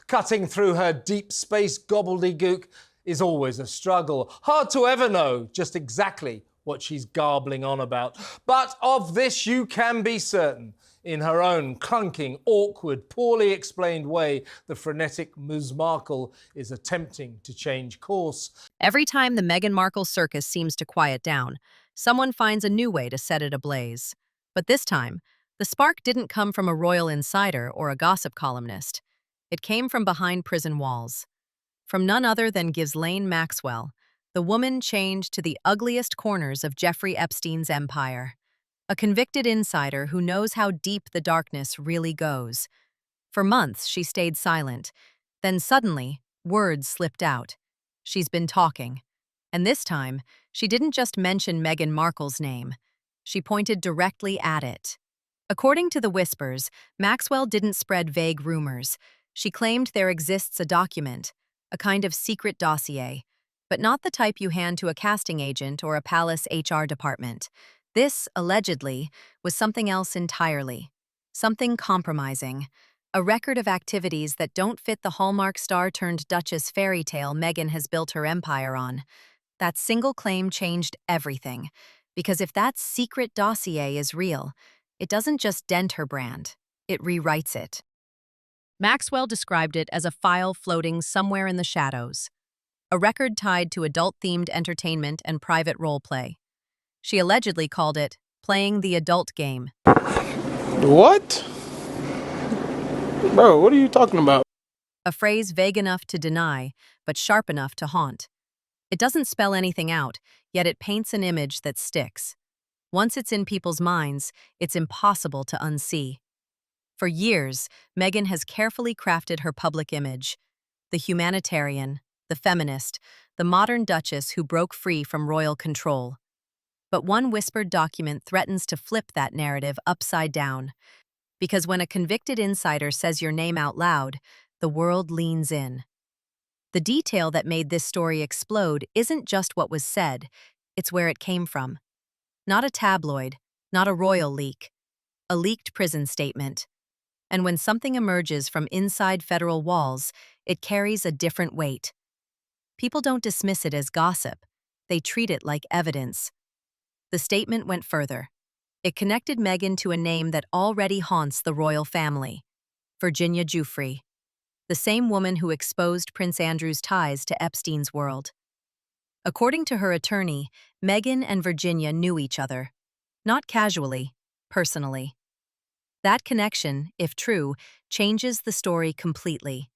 Cutting through her deep space gobbledygook is always a struggle. Hard to ever know just exactly what she's garbling on about. But of this you can be certain. In her own clunking, awkward, poorly explained way, the frenetic Ms. Markle is attempting to change course. Every time the Meghan Markle circus seems to quiet down, someone finds a new way to set it ablaze. But this time, the spark didn't come from a royal insider or a gossip columnist. It came from behind prison walls. From none other than Ghislaine Maxwell, the woman chained to the ugliest corners of Jeffrey Epstein's empire. A convicted insider who knows how deep the darkness really goes. For months, she stayed silent. Then suddenly, words slipped out. She's been talking. And this time, she didn't just mention Meghan Markle's name. She pointed directly at it. According to the whispers, Maxwell didn't spread vague rumors. She claimed there exists a document, a kind of secret dossier, but not the type you hand to a casting agent or a palace HR department. This, allegedly, was something else entirely. Something compromising. A record of activities that don't fit the Hallmark star-turned-duchess fairy tale Meghan has built her empire on. That single claim changed everything. Because if that secret dossier is real, it doesn't just dent her brand, it rewrites it. Maxwell described it as a file floating somewhere in the shadows. A record tied to adult-themed entertainment and private role-play. She allegedly called it playing the adult game. What? Bro, what are you talking about? A phrase vague enough to deny, but sharp enough to haunt. It doesn't spell anything out, yet it paints an image that sticks. Once it's in people's minds, it's impossible to unsee. For years, Meghan has carefully crafted her public image. The humanitarian, the feminist, the modern duchess who broke free from royal control. But one whispered document threatens to flip that narrative upside down. Because when a convicted insider says your name out loud, the world leans in. The detail that made this story explode isn't just what was said, it's where it came from. Not a tabloid, not a royal leak. A leaked prison statement. And when something emerges from inside federal walls, it carries a different weight. People don't dismiss it as gossip. They treat it like evidence. The statement went further. It connected Meghan to a name that already haunts the royal family, Virginia Giuffre, the same woman who exposed Prince Andrew's ties to Epstein's world. According to her attorney, Meghan and Virginia knew each other, not casually, personally. That connection, if true, changes the story completely,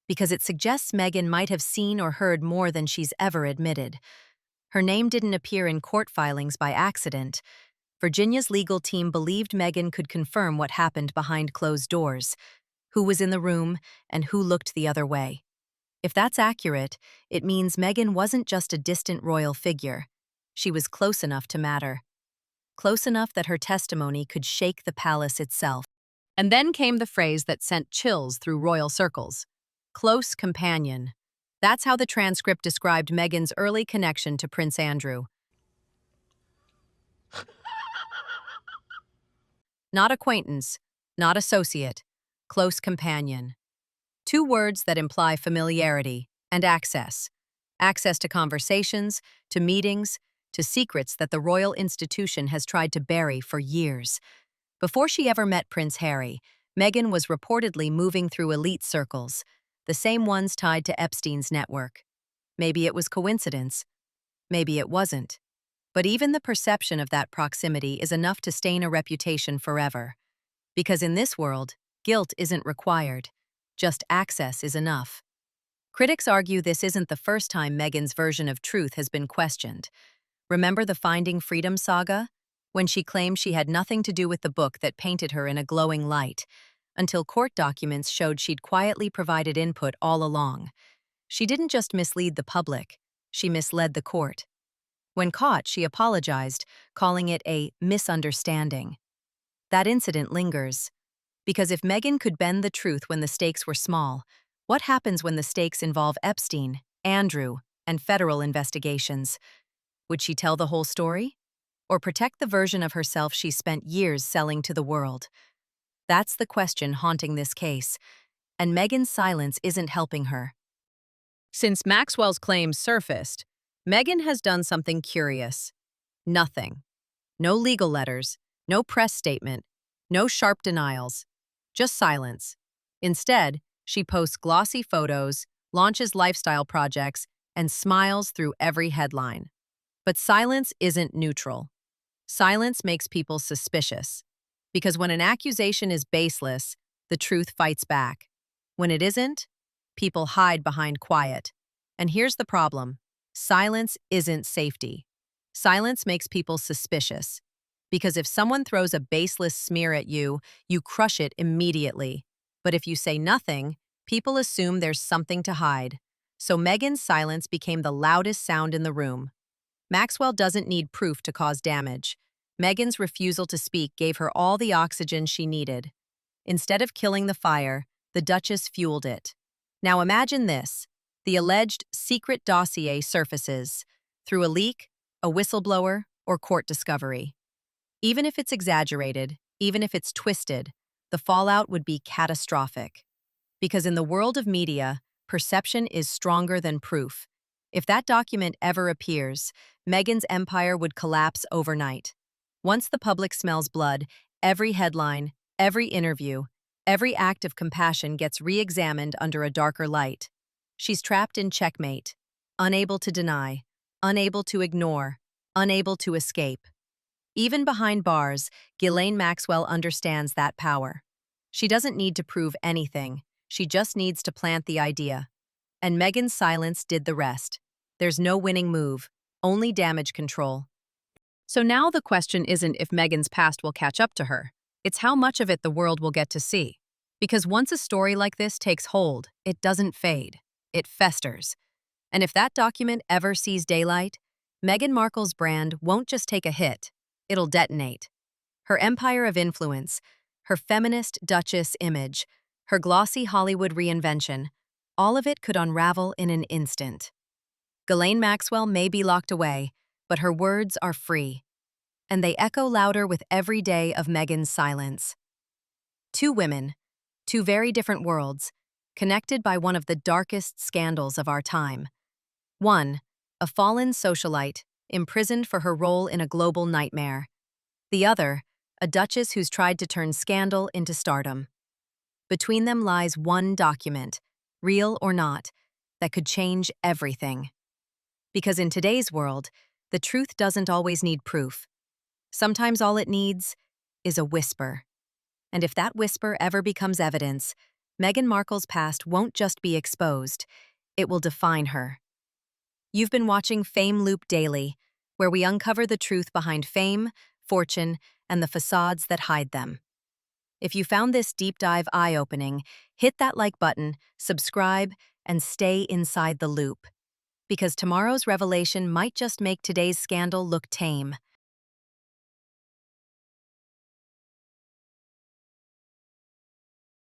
because it suggests Meghan might have seen or heard more than she's ever admitted. Her name didn't appear in court filings by accident. Virginia's legal team believed Meghan could confirm what happened behind closed doors, who was in the room and who looked the other way. If that's accurate, it means Meghan wasn't just a distant royal figure. She was close enough to matter. Close enough that her testimony could shake the palace itself. And then came the phrase that sent chills through royal circles. Close companion. That's how the transcript described Meghan's early connection to Prince Andrew. Not acquaintance, not associate, close companion. Two words that imply familiarity and access. Access to conversations, to meetings, to secrets that the royal institution has tried to bury for years. Before she ever met Prince Harry, Meghan was reportedly moving through elite circles, the same ones tied to Epstein's network. Maybe it was coincidence. Maybe it wasn't. But even the perception of that proximity is enough to stain a reputation forever. Because in this world, guilt isn't required. Just access is enough. Critics argue this isn't the first time Meghan's version of truth has been questioned. Remember the Finding Freedom saga? When she claimed she had nothing to do with the book that painted her in a glowing light, until court documents showed she'd quietly provided input all along. She didn't just mislead the public, she misled the court. When caught, she apologized, calling it a misunderstanding. That incident lingers. Because if Meghan could bend the truth when the stakes were small, what happens when the stakes involve Epstein, Andrew, and federal investigations? Would she tell the whole story? Or protect the version of herself she spent years selling to the world? That's the question haunting this case. and Meghan's silence isn't helping her. Since Maxwell's claims surfaced, Meghan has done something curious. Nothing. No legal letters, no press statement, no sharp denials, just silence. Instead, she posts glossy photos, launches lifestyle projects, and smiles through every headline. But silence isn't neutral. Silence makes people suspicious. Because when an accusation is baseless, the truth fights back. When it isn't, people hide behind quiet. And here's the problem. Silence isn't safety. Silence makes people suspicious. Because if someone throws a baseless smear at you, you crush it immediately. But if you say nothing, people assume there's something to hide. So Meghan's silence became the loudest sound in the room. Maxwell doesn't need proof to cause damage. Meghan's refusal to speak gave her all the oxygen she needed. Instead of killing the fire, the Duchess fueled it. Now imagine this. The alleged secret dossier surfaces through a leak, a whistleblower, or court discovery. Even if it's exaggerated, even if it's twisted, the fallout would be catastrophic. Because in the world of media, perception is stronger than proof. If that document ever appears, Meghan's empire would collapse overnight. Once the public smells blood, every headline, every interview, every act of compassion gets re-examined under a darker light. She's trapped in checkmate, unable to deny, unable to ignore, unable to escape. Even behind bars, Ghislaine Maxwell understands that power. She doesn't need to prove anything. She just needs to plant the idea. And Meghan's silence did the rest. There's no winning move, only damage control. So now the question isn't if Meghan's past will catch up to her. It's how much of it the world will get to see. Because once a story like this takes hold, it doesn't fade. It festers. And if that document ever sees daylight, Meghan Markle's brand won't just take a hit, it'll detonate. Her empire of influence, her feminist duchess image, her glossy Hollywood reinvention, all of it could unravel in an instant. Ghislaine Maxwell may be locked away, but her words are free. And they echo louder with every day of Meghan's silence. Two women, two very different worlds, connected by one of the darkest scandals of our time. One, a fallen socialite, imprisoned for her role in a global nightmare. The other, a duchess who's tried to turn scandal into stardom. Between them lies one document, real or not, that could change everything. Because in today's world, the truth doesn't always need proof. Sometimes all it needs is a whisper. And if that whisper ever becomes evidence, Meghan Markle's past won't just be exposed, it will define her. You've been watching Fame Loop Daily, where we uncover the truth behind fame, fortune, and the facades that hide them. If you found this deep dive eye-opening, hit that like button, subscribe, and stay inside the loop. Because tomorrow's revelation might just make today's scandal look tame.